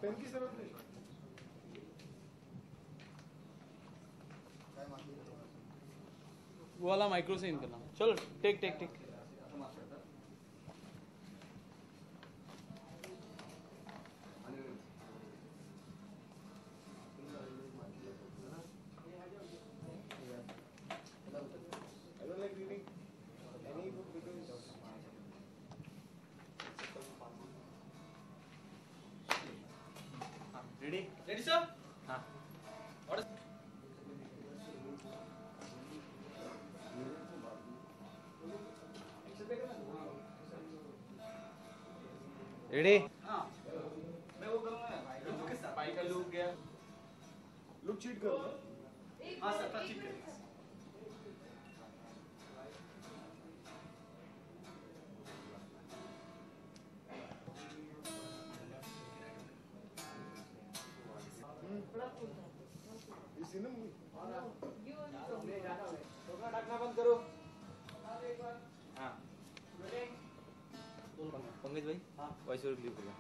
Pen की जरूरत नहीं। वो वाला माइक्रो से इन करना। चलो take take take. I don't like reading any book because ready ready sir? हाँ रेडी हाँ मैं वो करूँगा ना लुक के साथ। पाई का लुक गया। लुक चीट करो। हाँ सर थोड़ा चीट करें। इस इन मूवी ढकना बंद करो। हाँ पंकज भाई हाँ वॉइस ओवर क्लिप होगा।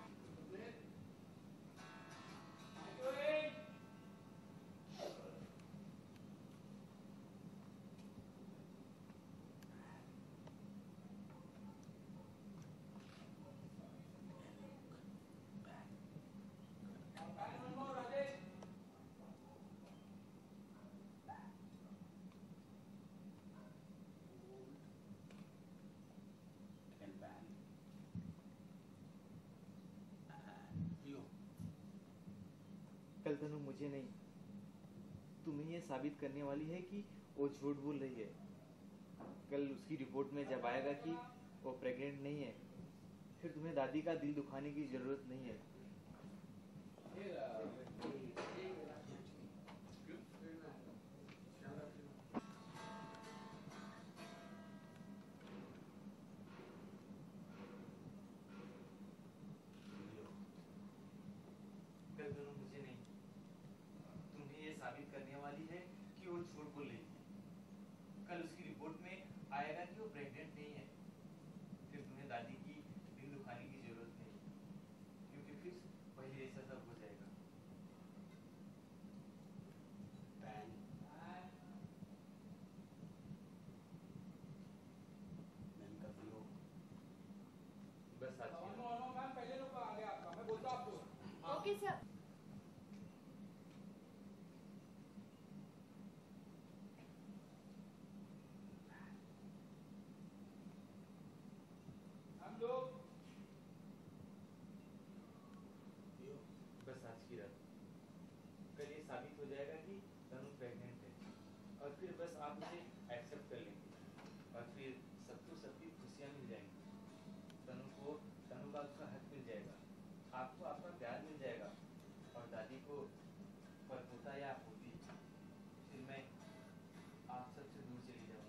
कल तनु मुझे नहीं तुम्हें ये साबित करने वाली है कि वो झूठ बोल रही है। कल उसकी रिपोर्ट में जब आएगा कि वो प्रेग्नेंट नहीं है, फिर तुम्हें दादी का दिल दुखाने की जरूरत नहीं है। कल तनु मुझे नहीं तुम्हें ये साबित करने वाली है कि वो झूठ बोल रही है। कल उसकी रिपोर्ट में आएगा कि वो प्रेग्नेंट नहीं है, फिर तुम्हें दादी की दिल दुखाने की जरूरत नहीं, क्योंकि फिर वही ऐसा सब हो जाएगा। बस आज मैम पहले लोग आ गया आपका, मैं बोलता हूँ आपको। Okay sir. हम लोग बस आज की रात कल ये साबित हो जाएगा कि तनु प्रेग्नेंट है, और फिर बस आप उसे एक्सेप्ट कर लेंगे और फिर सबको सबकी खुशियाँ मिल जाएंगी। तनु का उसका हक मिल जाएगा, आपको आपका प्यार मिल जाएगा, और दादी को पर होता या होती फिर मैं आप सबसे दूर चली जाऊंगी।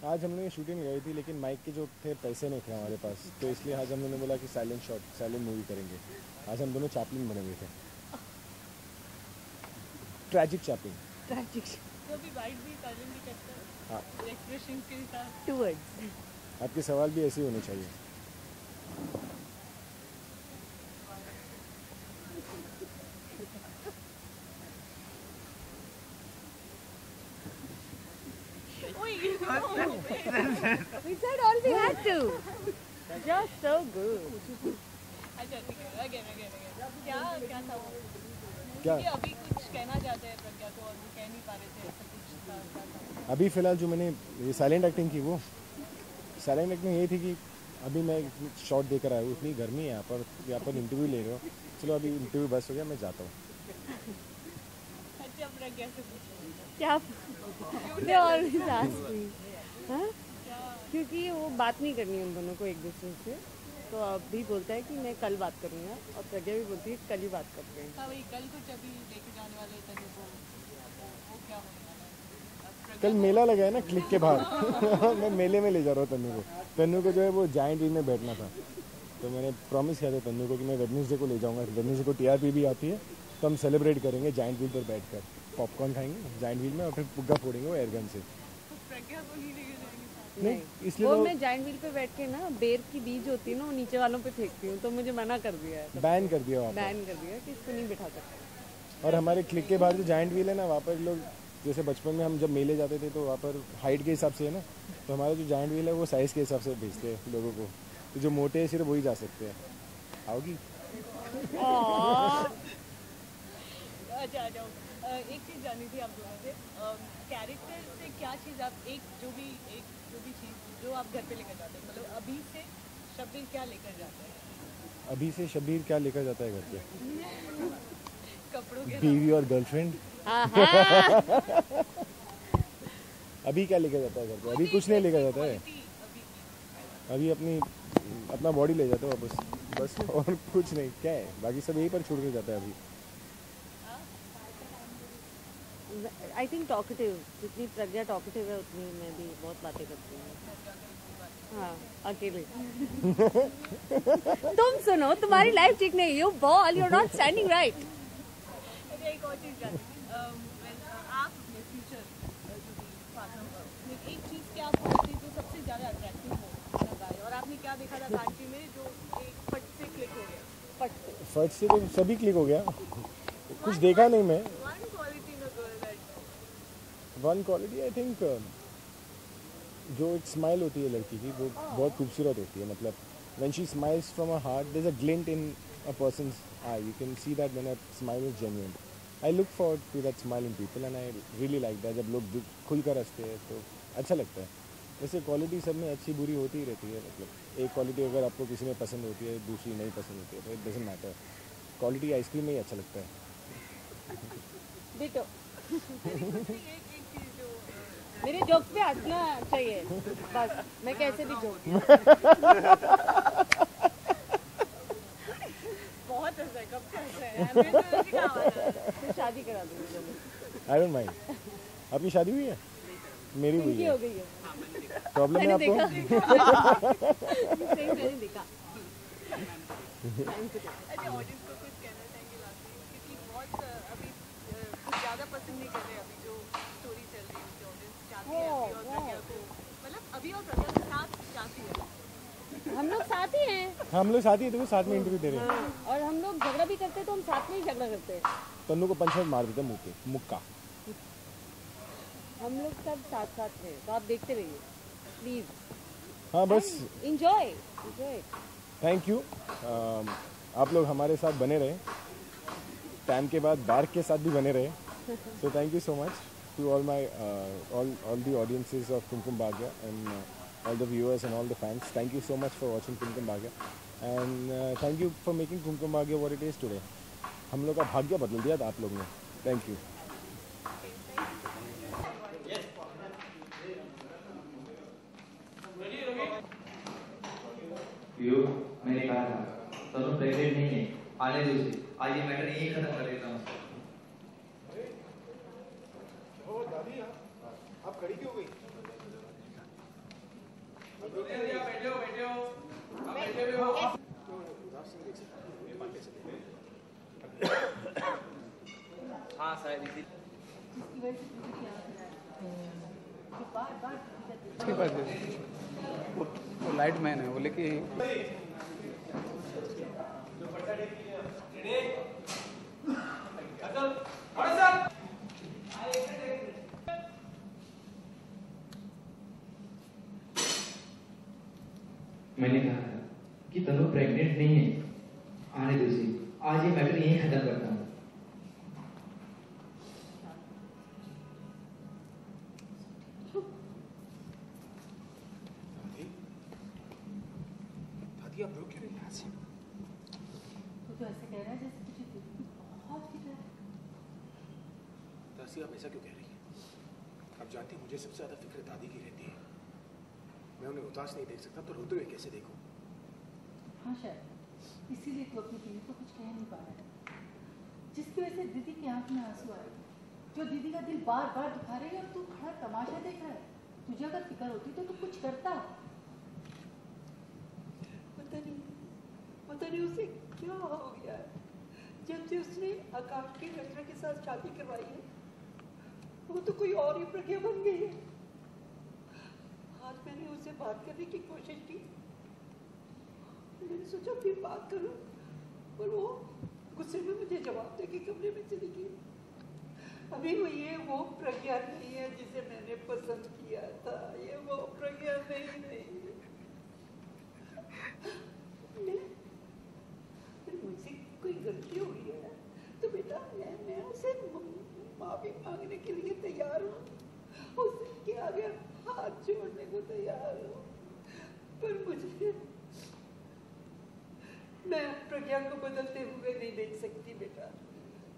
आज हमने शूटिंग लगाई थी, लेकिन माइक के जो थे पैसे नहीं थे हमारे पास, तो इसलिए आज हमने बोला कि साइलेंट शॉट, साइलेंट मूवी करेंगे। आज हम दोनों चैपलिन बने हुए थे, ट्रैजिक चैपलिन। तो अभी वाइट भी साइलेंट भी करता हाँ है एक्सप्रेशन के साथ। Two words. आपके सवाल भी ऐसे ही होने चाहिए। We said all we had to. You're so good. अच्छा ठीक है, अगेन क्या क्या था वो? क्या कि अभी कुछ कहना चाहते हैं प्रज्ञा को और वो कह नहीं पा रहे थे, ऐसा कुछ था क्या था? अभी फ़िलहाल जो मैंने ये साइलेंट एक्टिंग की, वो साइलेंट एक्टिंग ये थी कि अभी मैं शॉट देकर आया हूँ, इतनी गर्मी है यहाँ पर इंटरव्यू ले रहे हो, चलो अभी इंटरव्यू बस हो गया, मैं जाता हूँ। अच्छा प्रज्ञा से पूछो क्या? They always ask me. हाँ? क्योंकि वो बात नहीं करनी है उन दोनों को एक दूसरे से, तो अभी बोलता है कि मैं कल बात करूँगा और प्रज्ञा भी बोलती है कल ही बात करते हैं। हाँ वही कल कुछ अभी लेके जाने वाले तनु को, वो क्या होने वाला है? अब प्रज्ञा कल मेला लगा है ना क्लिक के बाहर मैं मेले में ले जा रहा हूँ तन्नू को जो है वो जाइंट व्हील में बैठना था, तो मैंने प्रॉमिस किया था तन्नू को कि मैं वेडनेसडे को ले जाऊँगा। वेडनेसडे को टीआरपी भी आती है, तो हम सेलिब्रेट करेंगे जाइंट व्हील पर बैठ कर, पॉपकॉर्न खाएंगे जाइंट व्हील में और फिर पुग्गा फोड़ेंगे वो एयरगन से। तो प्रज्ञा को नहीं लेके जाएंगे साथ? नहीं, इसलिए वो तो मैं जाइंट व्हील पे बैठ के ना बेर की बीज होती है ना, वो नीचे वालों पे फेंकती हूँ, तो मुझे मना कर दिया है, बैन कर दिया वहाँ पर। बैन कर दिया कि इसको नहीं बिठा सकते। और हमारे क्लिक के बाहर जो जाइंट व्हील है ना, वहाँ पर लोग जैसे बचपन में हम जब मेले जाते थे तो वहाँ पर हाइट के हिसाब से है ना, तो हमारा जो जाइंट व्हील है वो साइज़ के हिसाब से भेजते हैं लोगों को, तो जो मोटे हैं सिर्फ वही जा सकते हैं। आओगी? अच्छा आ जाओ। एक चीज़ जाननी थी आप दोनों से, कैरेक्टर से क्या चीज़ आप एक जो भी चीज़ जो आप घर पे लेकर जाते हैं, मतलब अभी से शब्बीर क्या लेकर जाते हैं? अभी से शब्बीर क्या लेकर जाता है घर पे? कपड़ों के बीवी और गर्लफ्रेंड। अभी क्या लेकर जाता है घर पे? अभी कुछ नहीं लेकर जाता है, अभी अपना बॉडी ले जाता है वापस, बस और कुछ नहीं। क्या है, बाकी सब यहीं पर छोड़ के जाता है अभी। आई थिंक टॉकेटिव, जितनी प्रज्ञा टॉकेटिव है उतनी मैं भी बहुत बातें करती हूँ। हाँ, अकेले। तुम सुनो, तुम्हारी लाइफ ठीक नहीं, you ball, you are not standing right. अच्छा एक और चीज़ जाननी थी, आप अपने फ्यूचर जो भी पार्टनर, एक चीज़ क्या आपको लगती है जो सबसे ज़्यादा अट्रैक्टिव हो लगा है, और आपने क्या देखा था कांची में जो एक फट से क्लिक हो गया? फट से तो सभी क्लिक हो गया, कुछ देखा नहीं मैं। One quality in a girl that, one quality I think जो एक स्माइल होती है लड़की की, वो बहुत खूबसूरत होती है। मतलब when she smiles from a heart, there is a glint in a person's eye, you can see that when a smile is genuine. I look forward to that smile in people and I really like that. जब लोग खुलकर हंसते हैं तो अच्छा लगता है। वैसे क्वालिटी सब में अच्छी बुरी होती ही रहती है, मतलब एक क्वालिटी अगर आपको किसी में पसंद होती है, दूसरी नहीं पसंद होती है, तो it doesn't matter. Quality ice cream में ही अच्छा लगता है। डिटो। एक चीज़ जो मेरे जोक्स पे हंसना चाहिए बस, मैं कैसे भी जोक। बहुत हंसा है, कब से हंसा है यार, मेरे तो क्या आवाज़ आ रहा है। फिर शादी करा दूंगी चलो। I don't mind. आपकी शादी हुई है? मेरी हुई इनकी है। हो गई है। प्रॉब्लम है मैंने आपको? सही मैंने देखा। अच्छा ऑडियंस को कुछ कहना चाहेंगे लास्ट में, क्योंकि बहुत अभी कुछ ज़्यादा पसंद नहीं कर रहे अभी जो स्टोरी चल रही है, उसकी ऑडियंस चाहती है अभी और प्रज्ञा को, मतलब अभी और प्रज्ञा के साथ चाहती है। हम लोग साथ ही हैं। हम लोग साथ ही थे, वो साथ में इंटरव्यू दे रहे हैं। हाँ, और हम लोग झगड़ा भी करते हैं तो हम साथ में ही झगड़ा करते हैं। तन्नू को पंच मार देते मुंह पे, मुक्का। हम लोग सब साथ साथ हैं, तो आप देखते रहिए प्लीज। हाँ बस इंजॉय। Thank you. आप लोग हमारे साथ बने रहे, टाइम के बाद डार्क के साथ भी बने रहे। So thank you so much to all my all the audiences of Kumkum Bhagya and all the viewers and all the fans. Thank you so much for watching Kumkum Bhagya and thank you for making Kumkum Bhagya what it is today. हम लोग का भाग्य बदल दिया था आप लोग ने। Thank you. मैंने कहा था तनु प्रेग्नेंट नहीं है, आने दो उसे, आज ये मैटर यही खत्म कर देता हूँ। दादी आप खड़ी क्यों हो गई? बैठे हो आप बैठे हुए हो। हाँ शायद इसी वजह से दीदी की आँख में जो बार बार इसके पास वो लाइट मैन है, वो लेके मैंने कहा था कि तनु प्रेग्नेंट नहीं है, आने दो उसे। आज ये मैटर यहीं खत्म करता हूँ। दादी आप रोक क्यों नहीं यहाँ से? तू तो ऐसे कह रहा है जैसे तुझे दीदी की बहुत फिक्र है। दादी आप ऐसा क्यों कह रही हैं? आप जानती हैं मुझे सबसे ज़्यादा फिक्र दादी की रहती है। मैं उन्हें उदास नहीं देख सकता तो रोते हुए कैसे देखूं? हाँ शायद इसीलिए तू अपनी दीदी को कुछ कह नहीं पा रहा है, जिसकी वजह से दीदी की आंख में आंसू आ रहे, जो दीदी का दिल बार बार दुखा रही है और तू खड़ा तमाशा देख रहा है। तुझे अगर फिक्र होती तो तू कुछ करता। पता नहीं उसे क्या हो गया है। जब से उसने आकाश की रचना के साथ शादी करवाई है, वो तो कोई और ही प्रज्ञा बन गई है। आज मैंने उससे बात करने की कोशिश की, मैंने सोचा फिर बात करूं, पर वो गुस्से में मुझे जवाब देके कमरे में चली गई। अभी वो ये वो प्रज्ञा नहीं है जिसे मैंने पसंद किया था, ये वो प्रज्ञा नहीं है। मुझसे कोई गलती हो गई है तो बेटा मैं उसे माफी मांगने के लिए तैयार हूँ, उसके आगे हाथ जोड़ने को तैयार हूँ, पर मुझे मैं प्रज्ञा को बदलते हुए नहीं देख सकती बेटा,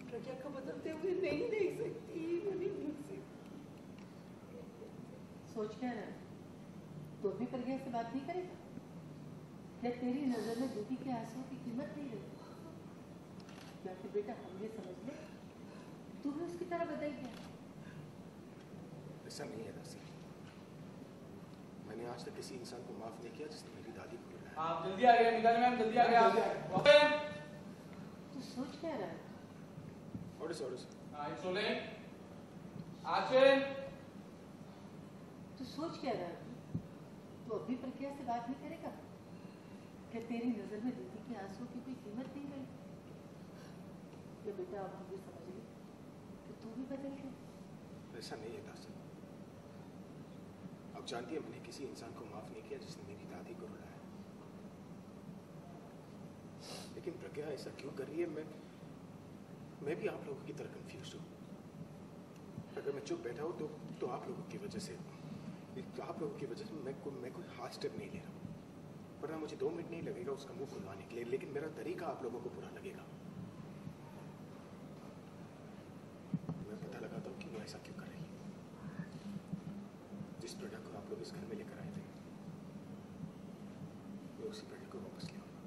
प्रज्ञा को बदलते हुए नहीं देख सकती, मैं नहीं देख सकती। सोच क्या रहा है? तो भी प्रज्ञा से बात नहीं करेगा? क्या तेरी नजर में दीदी के आंसुओं की कीमत नहीं रही? या फिर बेटा हम ये समझ ले तू भी उसकी तरह बदल गया? ऐसा नहीं है दासी, मैंने आज तक किसी इंसान को माफ नहीं किया जिसने मेरी दादी को रुलाया। आप जल्दी आ गए मिताली मैम, जल्दी आ गए आप। तू सोच क्या रहा है? Order it's rolling action. तू सोच क्या रहा है? तू अभी प्रज्ञा से बात नहीं करेगा? क्या तेरी नजर में दीदी के आंसुओं की कोई कीमत नहीं रही? या बेटा अब हम ये समझ गए कि तू भी बदल गया? ऐसा नहीं है दासी, आप जानती है मैंने किसी इंसान को माफ नहीं किया जिसने मेरी दादी को रुलाया। लेकिन प्रज्ञा ऐसा क्यों कर रही है? मैं भी आप लोगों की तरह कंफ्यूज हूँ। अगर मैं चुप बैठा हूँ तो आप लोगों की वजह से मैं कोई हार्ड स्टेप नहीं ले रहा हूँ, वरना मुझे 2 मिनट नहीं लगेगा उसका मुंह खुलवाने के लिए, लेकिन मेरा तरीका आप लोगों को बुरा लगेगा। मैं पता लगाता हूँ कि वो ऐसा क्यों कर रही है। जिस प्रोडक्ट को आप लोग इस घर में लेकर आए थे, मैं उसी प्रोडक्ट को वापस ले आऊंगा।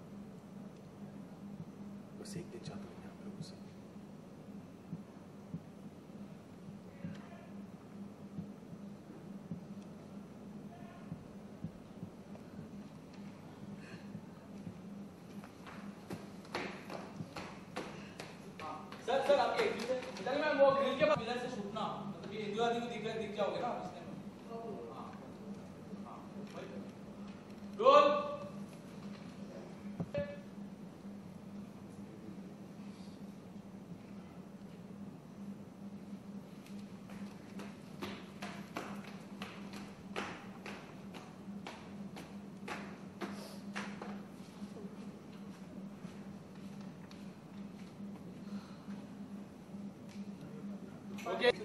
बस एक दिन चाहता हूँ आप लोगों से। सर आपके एग्जिट है मिताली मैम, वो ग्रिल के पास इधर से छूटना, मतलब ये हिंदू आदमी को दिख जाओगे ना इसलिए। Roll okay. तू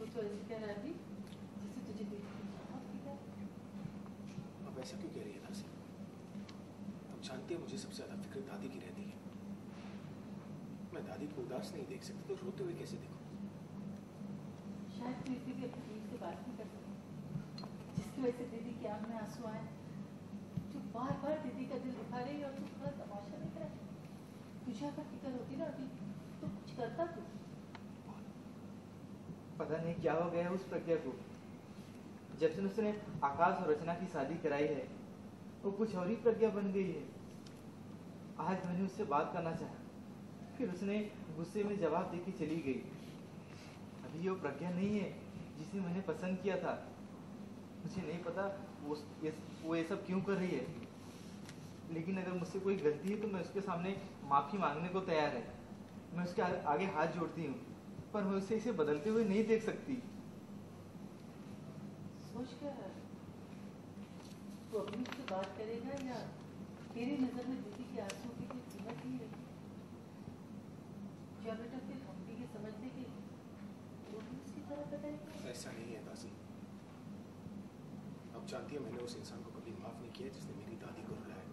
तो ऐसे कह रहा है अभी जैसे तुझे दीदी की बहुत फिक्र है। अब ऐसा क्यों कह रही है दासी? आप जानती है मुझे सबसे ज्यादा फिक्र दादी की रहती है। मैं दादी को उदास नहीं देख सकता तो रोते हुए कैसे देखूं? शायद तू इसीलिए अपनी दीदी से बात नहीं कर सकती, जिसकी वजह से दीदी की आंख में आंसू आए, जो बार बार दीदी का दिल दुखा रही है और तू थोड़ा तमाशा देख रहा है। तुझे अगर फिक्र होती ना अभी तो कुछ करता तू। पता नहीं क्या हो गया है उस प्रज्ञा को। जब से उसने आकाश और रचना की शादी कराई है, वो कुछ और ही प्रज्ञा बन गई है। आज मैंने उससे बात करना चाहा, फिर उसने गुस्से में जवाब देके चली गई। अभी वो प्रज्ञा नहीं है जिसने मैंने पसंद किया था। मुझे नहीं पता वो ये सब क्यों कर रही है, लेकिन अगर मुझसे कोई गलती है तो मैं उसके सामने माफ़ी मांगने को तैयार है। मैं उसके आगे हाथ जोड़ती हूँ, पर मैं उसे इसे बदलते हुए नहीं देख सकती। सोच क्या है, वो अपनी से बात करेगा या तेरी नजर में दीदी के आंसू की कोई कीमत नहीं रही? क्या बेटा फिर हम भी ये समझने की वो भी उसकी तरह बताएगा? ऐसा नहीं है दासी। अब जानती है मैंने उस इंसान को कभी माफ नहीं किया जिसने मेरी दादी को रुलाया।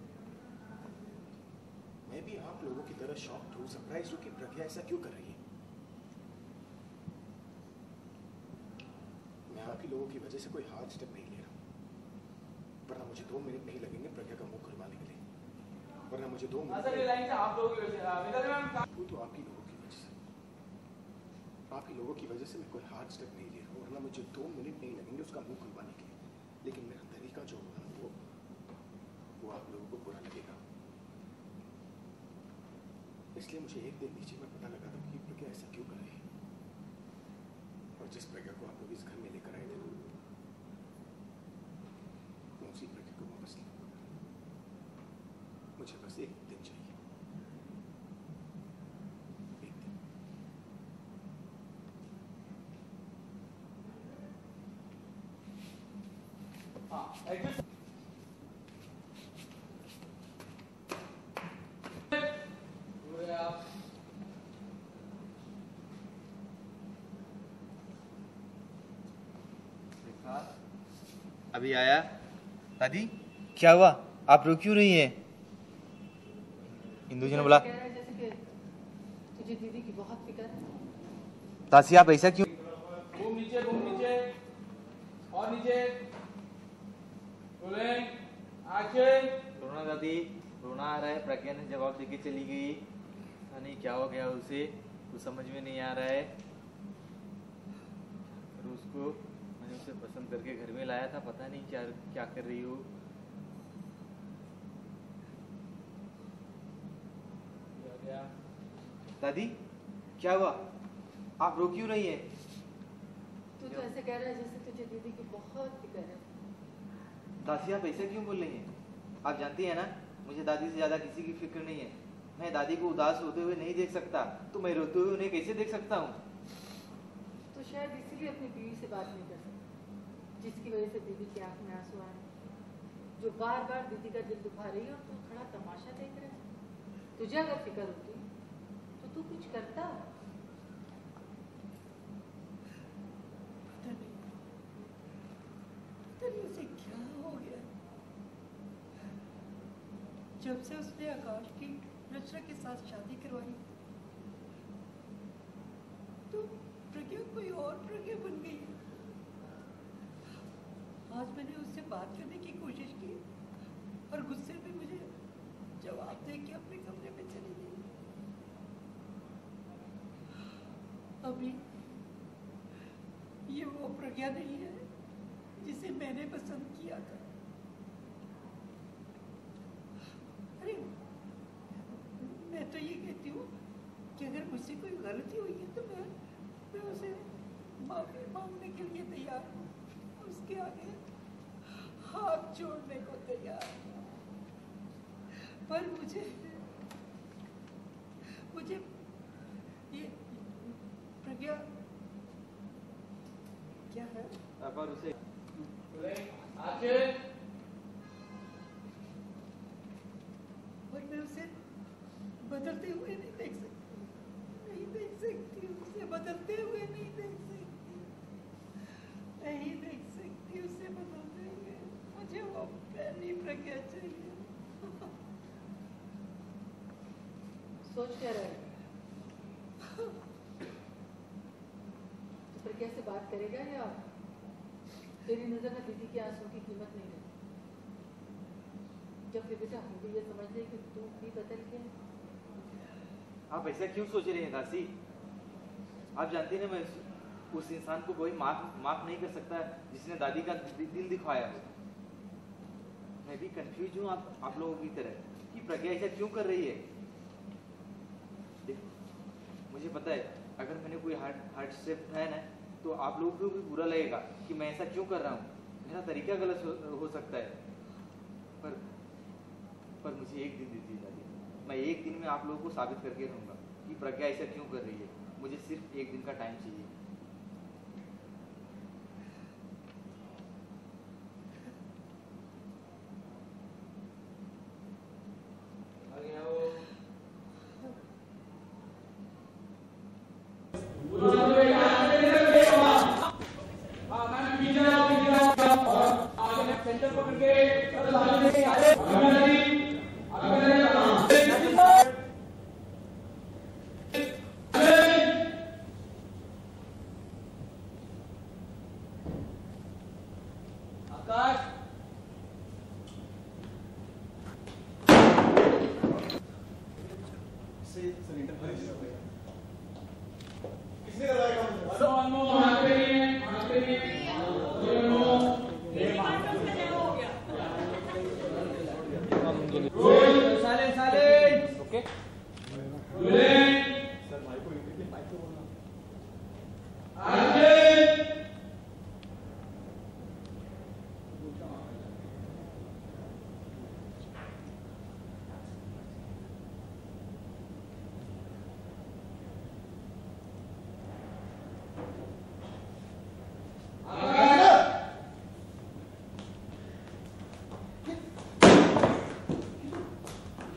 मैं भी आप लोगों की तरह शॉक्ड हूँ, सरप्राइज हूँ कि प्रज्ञा ऐसा क्यों कर रही है। मैं आप ही लोगों की वजह से कोई हार्ड स्टेप नहीं ले रहा, वरना मुझे 2 मिनट नहीं लगेंगे प्रज्ञा का मुंह खुलवाने के लिए, वरना मुझे 2 मिनट। सर ये लाइन से आप लोगों की वजह से वो तो आप ही लोगों की वजह से, आप ही लोगों की वजह से मैं कोई हार्ड स्टेप नहीं ले रहा, वरना मुझे 2 मिनट नहीं लगेंगे उसका मुंह खुलवाने के लिए। लेकिन मेरा तरीका जो होगा वो आप लोगों को बुरा लगेगा, इसलिए मुझे एक दिन नीचे में पता लगा था कि प्रज्ञा ऐसा क्यों कर रही है। और जिस प्रज्ञा को आप लोग इस घर में लेकर आए थे मैं उसी प्रज्ञा को वापस ले लूंगा। मुझे बस एक दिन चाहिए, एक दिन। हाँ एग्जिट अभी आया। दादी क्या हुआ, आप रो क्यों रही है? इंदू जी ने बोला कह रहा है जैसे कि तुझे दीदी की बहुत फिक्र है। दासी आप ऐसा क्यों? घूम नीचे और नीचे रोलिंग एक्शन। रोना दादी, रोना आ रहा है। प्रज्ञा ने जवाब देके चली गई, पता नहीं क्या हो गया उसे, कुछ समझ में नहीं आ रहा है। और उसको मैंने उसे पसंद करके घर में लाया था, पता नहीं क्या क्या कर रही हो। दादी क्या हुआ, आप रो क्यों रही है? तू तो ऐसे कह रहा है जैसे तुझे दीदी की बहुत फिक्र है। दादी आप ऐसा क्यों बोल रही हैं? आप जानती हैं ना मुझे दादी से ज्यादा किसी की फिक्र नहीं है। मैं दादी को उदास होते हुए नहीं देख सकता, तो मैं रोते हुए उन्हें कैसे देख सकता हूँ? तो शायद इसीलिए अपनी बीवी से बात नहीं कर सकती, जिसकी वजह से दीदी की आंख में आंसू आए, जो बार बार दीदी का दिल दुखा रही है और तू खड़ा तमाशा देख रहा है। तुझे अगर फिक्र होती तो तू कुछ करता। उसे क्या हो गया? जब से उसने आकाश की रचना के साथ शादी करवाई तो प्रज्ञा कोई और प्रज्ञा बन गई है। आज मैंने उससे बात करने की कोशिश की और गुस्से में मुझे जवाब दे के अपने कमरे में चली गई। अभी ये वो प्रज्ञा नहीं है जिसे मैंने पसंद किया था। अरे मैं तो ये कहती हूँ कि अगर मुझसे कोई गलती हुई है तो मैं उसे माफी मांगने के लिए तैयार हूँ, उसके आगे हाथ जोड़ने को तैयार हूँ। पर मुझे ये प्रज्ञा क्या है? पर उसे और मैं उसे बदलते हुए नहीं देख सकती, उसे बदलते हुए नहीं देख सकती उसे बदलते हुए। मुझे वो पहली प्रज्ञा चाहिए। सोच क्या रहा है? तो प्रज्ञा से बात करेगा या तेरी नजर में दीदी के आंसू की कीमत नहीं है? जब फिर बेटा हम भी ये समझ ले कि तू भी बदल गया। आप ऐसा क्यों सोच रहे हैं दासी? आप जानती हैं मैं उस इंसान को कोई माफ नहीं कर सकता जिसने दादी का दिल दिखवाया हो। मैं भी कंफ्यूज हूँ आप लोगों की तरह कि प्रज्ञा ऐसा क्यों कर रही है। देखो मुझे पता है अगर मैंने कोई हार्ड स्टेप उठाया ना तो आप लोगों को भी बुरा लगेगा कि मैं ऐसा क्यों कर रहा हूँ, मेरा तरीका गलत हो सकता है। पर मुझे एक दिन दीजिए दादी, मैं एक दिन में आप लोगों को साबित करके रहूँगा कि प्रज्ञा ऐसा क्यों कर रही है। मुझे सिर्फ एक दिन का टाइम चाहिए। सेंटर पकड़ के आकाश किसने करवाया काम? ओके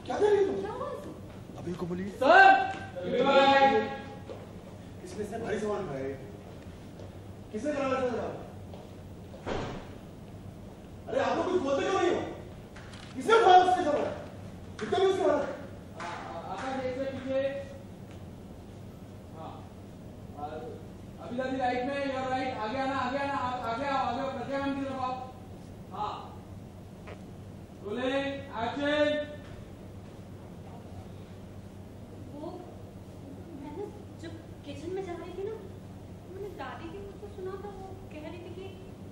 क्या कर रही हो तुम? अभी को बोलिए। किसने इतने भारी सामान उठाए? किसने कराया था जरा? अरे आप लोग कुछ बोलते क्यों नहीं हो? किसने उठाया उसके सामान? कितना भी उसके बाद? आकाश एक से पीछे। हाँ अभी दादी राइट में, योर राइट, आगे आना आगे आओ प्रज्ञा मैम की तरफ आओ। हाँ रोलिंग एक्शन। वो मैंने जब किचन में जा रही थी ना, मैंने दादी की मुझको सुना था, वो कह रही थी कि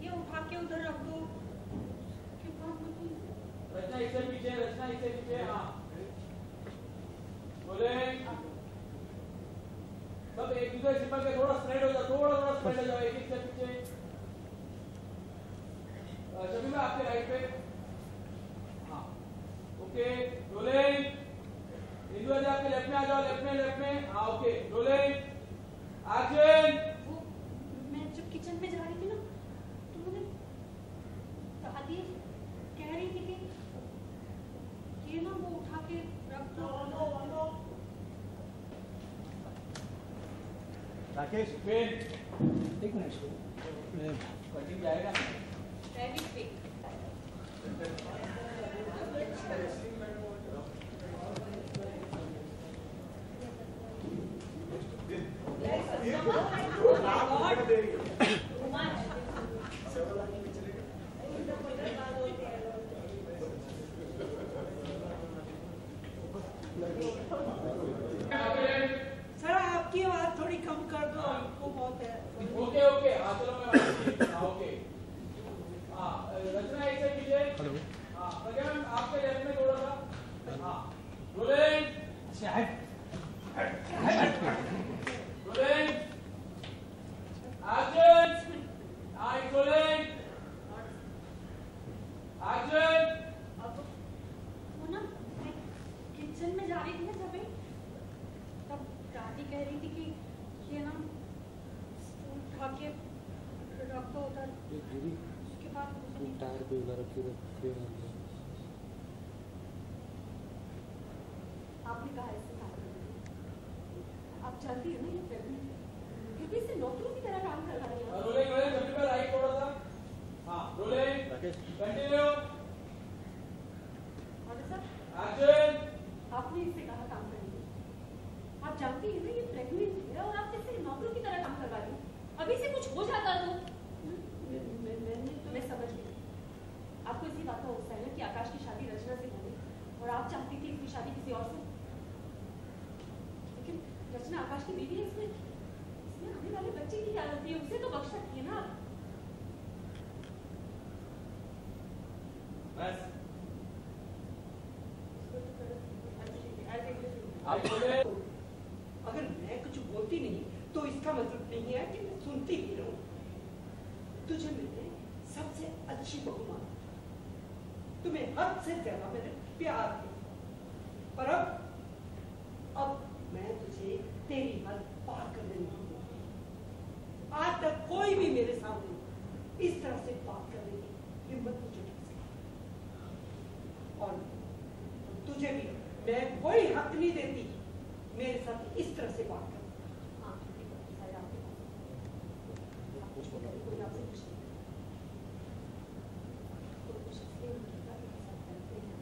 ये उठा के उधर रख दो। रचना इससे पीछे। हाँ रोलिंग। सब एक दूसरे से चिपक के थोड़ा स्प्रेड हो जाओ, थोड़ा स्प्रेड हो जाओ, एक से पीछे। सभी में आपके राइट पे। हाँ ओके रोलिंग। इंदु जी आपके लेफ्ट में आ जाओ, लेफ्ट में। हाँ ओके रोलिंग एक्शन। वो मैं जब किचन में जा रही थी ना, तो मैंने दादी कह रही थी कि ये ना वो उठा के रख दो। राकेश पेन एक मिनट कटिंग जाएगा सर आपकी आवाज थोड़ी कम कर दो, हमको बहुत है। ओके हाँ चलो मैं ओके। हाँ रचना एक से पीछे। हेलो हाँ प्रज्ञा मैम आपके लेफ्ट में थोड़ा सा। हाँ रोलिंग रोलिंग एक्शन। हाँ रोलिंग एक्शन। अब वो ना मैं किचन में जा रही थी ना जब तब दादी कह रही थी कि ये ना उठा के रख दो उधर। उसके बाद टायर पे उधर रख के आपने कहा इससे काम करेंगे। आप जानती हो ना ये प्रेग्नेंट से नौकरों की तरह काम कर रही है। रोलिंग सभी पर राइट थोड़ा सा। हाँ रोलिंग कंटिन्यू एक्शन। आपने इससे कहा काम करेंगे। आप जानती हैं ना ये प्रेग्नेंट है और आप इससे नौकरों की तरह काम करवा रही हैं। अभी से कुछ हो जाता तो मैं समझ गई। आपको इसी बात का गुस्सा है ना कि आकाश की शादी रचना से हो गई और आप चाहती थी इसकी शादी किसी और से। लेकिन रचना आकाश की बीवी है, इसमें आने वाले बच्चे की क्या गलती है? उसे तो बख्श सकती है ना आप। बस अगर मैं कुछ बोलती नहीं तो इसका मतलब नहीं है कि मैं सुनती ही रहूं। तुझे मैंने सबसे अच्छी बहू माना, तुम्हें हद से ज्यादा मैंने प्यार किया, पर अब मैं तुझे तेरी हद पार करने नहीं दूंगा। आज तक कोई भी मेरे सामने इस तरह से बात करने की हिम्मत नहीं जुटा सका, और तुझे भी मैं कोई हक नहीं देती मेरे साथ इस तरह से बात करने। कोई आपसे कुछ नहीं, तो कुछ इसलिए उनकी बात के साथ करते हैं,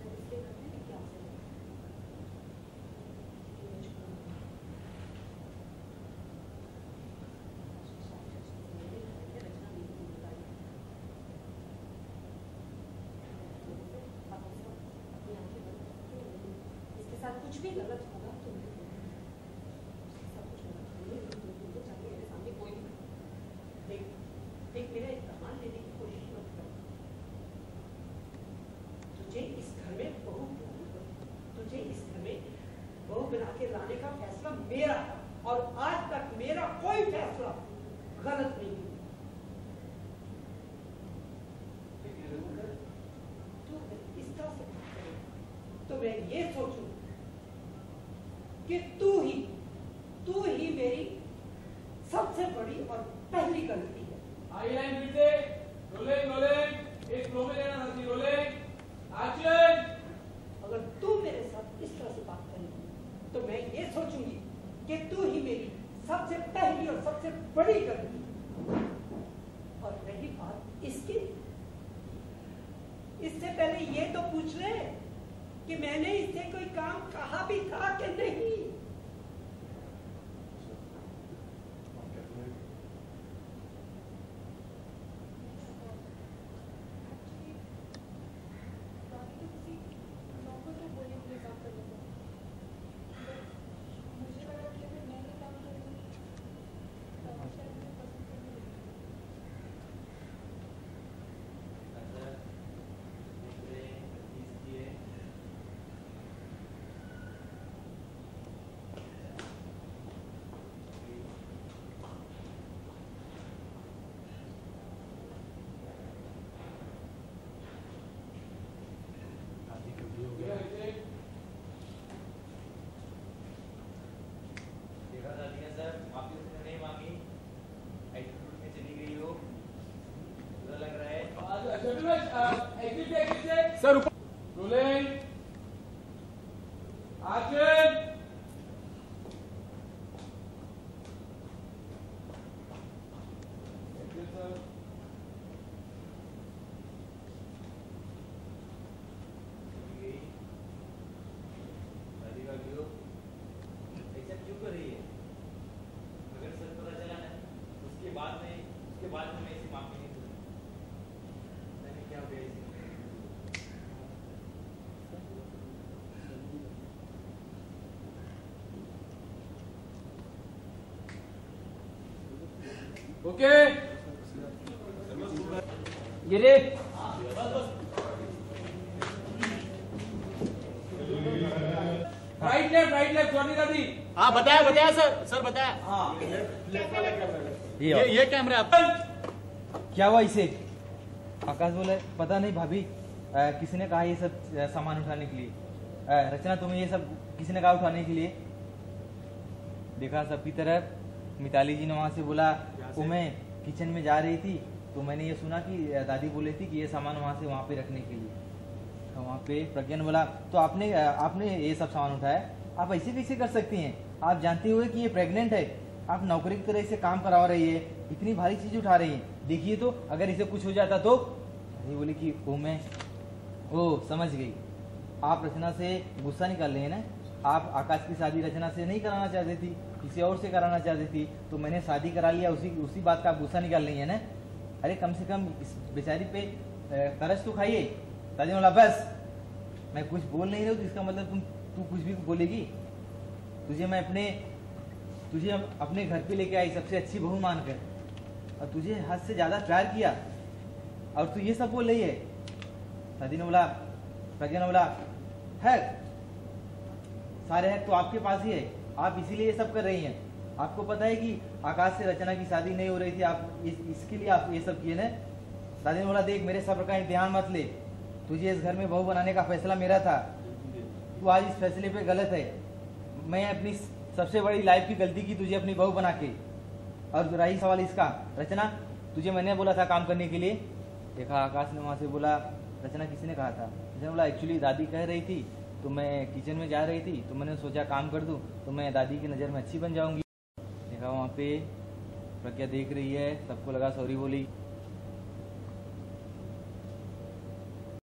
इसलिए करते हैं कि आपसे इसके साथ कुछ भी गलत होगा तो मैं सब कुछ गलत होगा, चाहे मेरे सामने कोई भी देख मेरा इस्तेमाल लेने की कोशिश मत कर। तुझे इस घर में बहू तुझे इस घर में बहू बना के लाने का फैसला मेरा था, और आज तक मेरा कोई फैसला गलत नहीं हुआ। तू अगर इस तरह से बात करे तो मैं ये सोचूं कि तू ही मेरी सबसे बड़ी और पहली गलती है। आई लाइन फिर से, रोलिंग एक फ्लो में लेना था, रोलिंग एक्शन। अगर तू मेरे साथ इस तरह से बात करेगी तो मैं ये सोचूंगी कि तू ही मेरी सबसे पहली और सबसे बड़ी गलती है। और रही बात इसकी, इससे पहले ये तो पूछ ले कि मैंने इससे कोई काम कहा भी था कि नहीं। Sir rolling action. ओके गिरे राइट लेफ्ट छोड़नी दादी। हाँ बताया सर बताया। हाँ ये कैमरा क्या हुआ इसे? आकाश बोले पता नहीं भाभी, किसी ने कहा ये सब सामान उठाने के लिए। रचना तुम्हें ये सब किसी ने कहा उठाने के लिए? देखा सबकी तरफ। मिताली जी ने वहां से बोला वो मैं किचन में जा रही थी तो मैंने ये सुना कि दादी बोल रही थी कि ये सामान वहां से वहां पे रखने के लिए। तो वहाँ पे प्रज्ञा ने बोला तो आपने ये सब सामान उठाया? आप ऐसे कैसे कर सकती हैं? आप जानते हुए कि ये प्रेग्नेंट है, आप नौकरी की तरह इसे काम करवा रही है, इतनी भारी चीज उठा रही है। देखिए तो अगर इसे कुछ हो जाता तो? ये बोली कि वो मैं समझ गई। आप रचना से गुस्सा निकाल रही है ना। आप आकाश की शादी रचना से नहीं कराना चाहती थी, किसी और से कराना चाहती थी, तो मैंने शादी करा लिया, उसी बात का आप गुस्सा निकाल रही है ना। अरे कम से कम इस बेचारी पे तरस तो खाइए। दादी बोला बस मैं कुछ बोल नहीं रही हूँ तो इसका मतलब तू कुछ भी बोलेगी? तुझे अपने घर पे लेके आई सबसे अच्छी बहू मानकर, और तुझे हद से ज्यादा प्यार किया, और तू ये सब बोल रही है। दादी ने बोला, प्रज्ञा ने बोला है सारे हक तो आपके पास ही है, आप इसीलिए ये सब कर रही हैं। आपको पता है कि आकाश से रचना की शादी नहीं हो रही थी, आप इसके लिए आप ये सब किए ना। दादी ने बोला देख मेरे सब्र का इम्तिहान मत ले, तुझे इस घर में बहू बनाने का फैसला मेरा था, तू आज इस फैसले पे गलत है। मैं अपनी सबसे बड़ी लाइफ की गलती की तुझे अपनी बहू बना के। और रही सवाल इसका, रचना तुझे मैंने बोला था काम करने के लिए, देखा आकाश ने वहाँ से बोला रचना किसी ने कहा था, रचना बोला एक्चुअली दादी कह रही थी तो मैं किचन में जा रही थी तो मैंने सोचा काम कर दूं तो मैं दादी की नज़र में अच्छी बन जाऊंगी। देखा वहाँ पे प्रज्ञा देख रही है, सबको लगा सॉरी बोली।